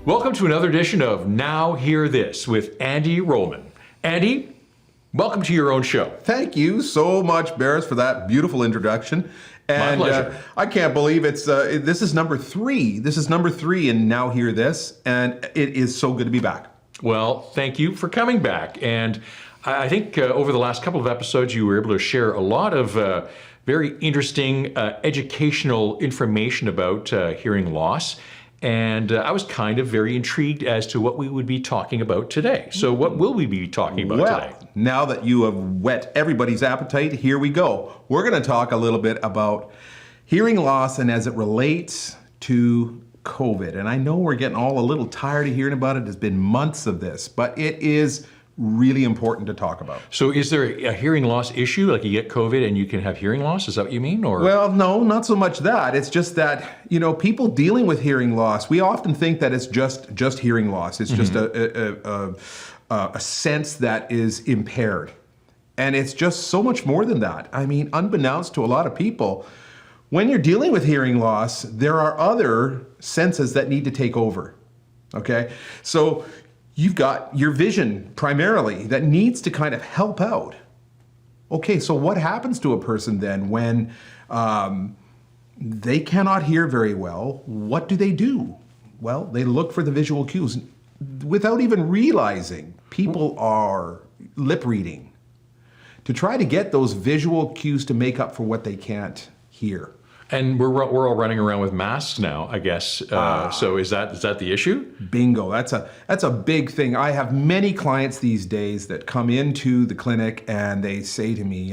Welcome to another edition of Now Hear This with Andy Rolleman. Andy, welcome to your own show. Thank you so much, Berris, for that beautiful introduction. And, my pleasure. I can't believe this is number 3. This is number 3 in Now Hear This, and it is so good to be back. Well, thank you for coming back. And I think over the last couple of episodes, you were able to share a lot of very interesting educational information about hearing loss. And I was kind of very intrigued as to what we would be talking about today. So what will we be talking about today? Well, now that you have whet everybody's appetite, here we go. We're going to talk a little bit about hearing loss and as it relates to COVID. And I know we're getting all a little tired of hearing about it. There's been months of this, but it is really important to talk about. So is there a hearing loss issue, like you get COVID and you can have hearing loss? Is that what you mean? Or Well, no, not so much that. It's just that, people dealing with hearing loss, we often think that it's just hearing loss. It's just a sense that is impaired. And it's just so much more than that. I mean, unbeknownst to a lot of people, when you're dealing with hearing loss, there are other senses that need to take over. Okay? So you've got your vision primarily that needs to kind of help out. Okay, so what happens to a person then when they cannot hear very well? What do? Well, they look for the visual cues. Without even realizing, people are lip reading to try to get those visual cues to make up for what they can't hear. And we're all running around with masks now, I guess. So is that the issue? Bingo. That's a big thing. I have many clients these days that come into the clinic and they say to me,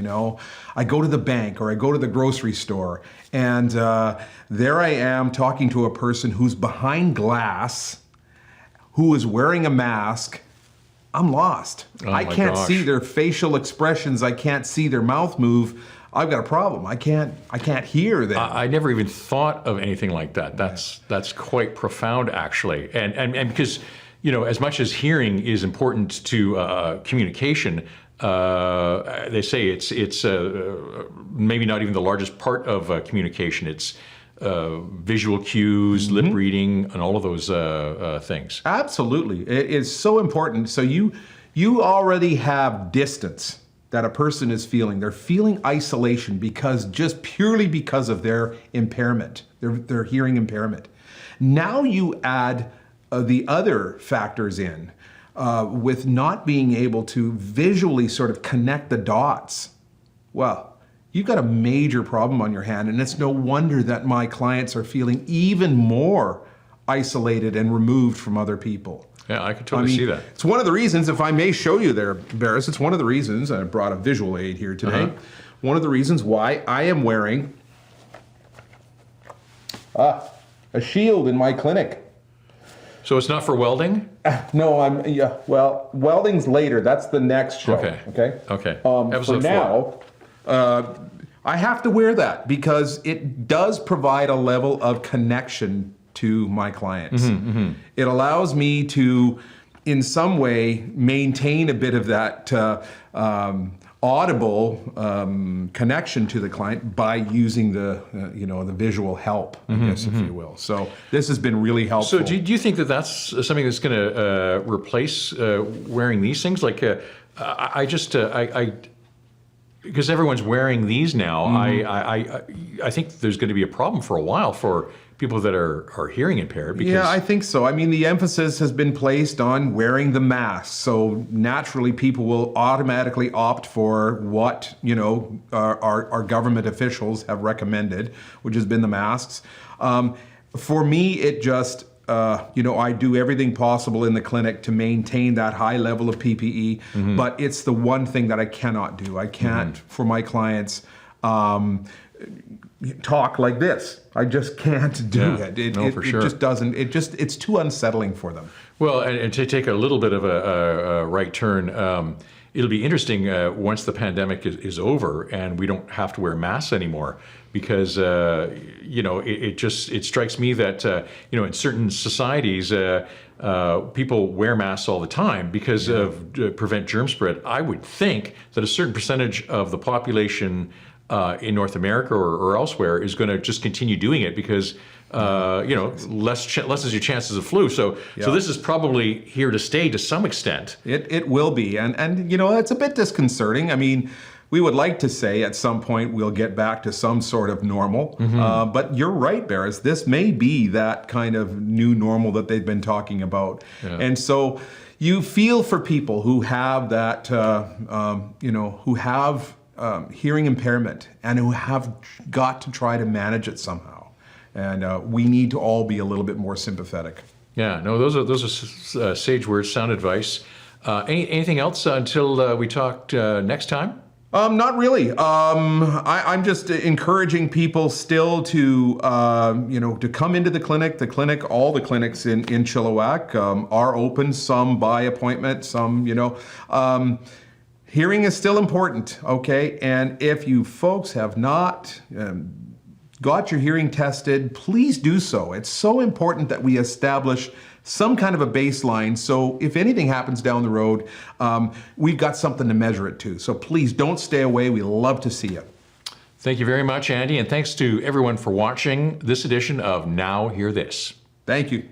I go to the bank or I go to the grocery store and there I am talking to a person who's behind glass, who is wearing a mask. I'm lost. I can't see their facial expressions. I can't see their mouth move. I've got a problem. I can't hear them. I never even thought of anything like that. That's quite profound, actually. And because, as much as hearing is important to communication, they say it's maybe not even the largest part of communication. It's visual cues, lip reading, and all of those things. Absolutely. It is so important. So you already have distance that a person is feeling. They're feeling isolation purely because of their impairment, their hearing impairment. Now you add the other factors in with not being able to visually sort of connect the dots. Well, you've got a major problem on your hand, and it's no wonder that my clients are feeling even more isolated and removed from other people. Yeah, I can totally see that. It's one of the reasons, if I may show you there, Berris, it's one of the reasons, I brought a visual aid here today, one of the reasons why I am wearing a shield in my clinic. So it's not for welding? No, welding's later. That's the next show. Okay. For now, I have to wear that because it does provide a level of connection to my clients. It allows me to, in some way, maintain a bit of that audible connection to the client by using the visual help, I guess, if you will. So this has been really helpful. So do you think that that's something that's going to replace wearing these things? Like, because everyone's wearing these now, I think there's going to be a problem for a while for people that are hearing impaired. Because yeah, I think so. I mean, the emphasis has been placed on wearing the mask. So naturally, people will automatically opt for what, our government officials have recommended, which has been the masks. For me, it just, I do everything possible in the clinic to maintain that high level of PPE, but it's the one thing that I cannot do. I can't, for my clients, talk like this. I just can't do it. It just doesn't, it's too unsettling for them. Well, and to take a little bit of a right turn, it'll be interesting once the pandemic is over and we don't have to wear masks anymore, because it strikes me that in certain societies people wear masks all the time because of prevent germ spread. I would think that a certain percentage of the population in North America or elsewhere is going to just continue doing it because less is your chances of flu. So this is probably here to stay to some extent. It will be, and it's a bit disconcerting. I mean, we would like to say at some point we'll get back to some sort of normal, but you're right, Berris. This may be that kind of new normal that they've been talking about, and so you feel for people who have that, who have hearing impairment and who have got to try to manage it somehow. And we need to all be a little bit more sympathetic. Yeah, no, those are sage words, sound advice. Anything else until we talk next time? Not really. I'm just encouraging people still to, to come into the clinic. The clinic, all the clinics in Chilliwack are open, some by appointment, some, hearing is still important, okay? And if you folks have not got your hearing tested, please do so. It's so important that we establish some kind of a baseline, so if anything happens down the road, we've got something to measure it to. So please don't stay away. We love to see you. Thank you very much, Andy, and thanks to everyone for watching this edition of Now Hear This. Thank you.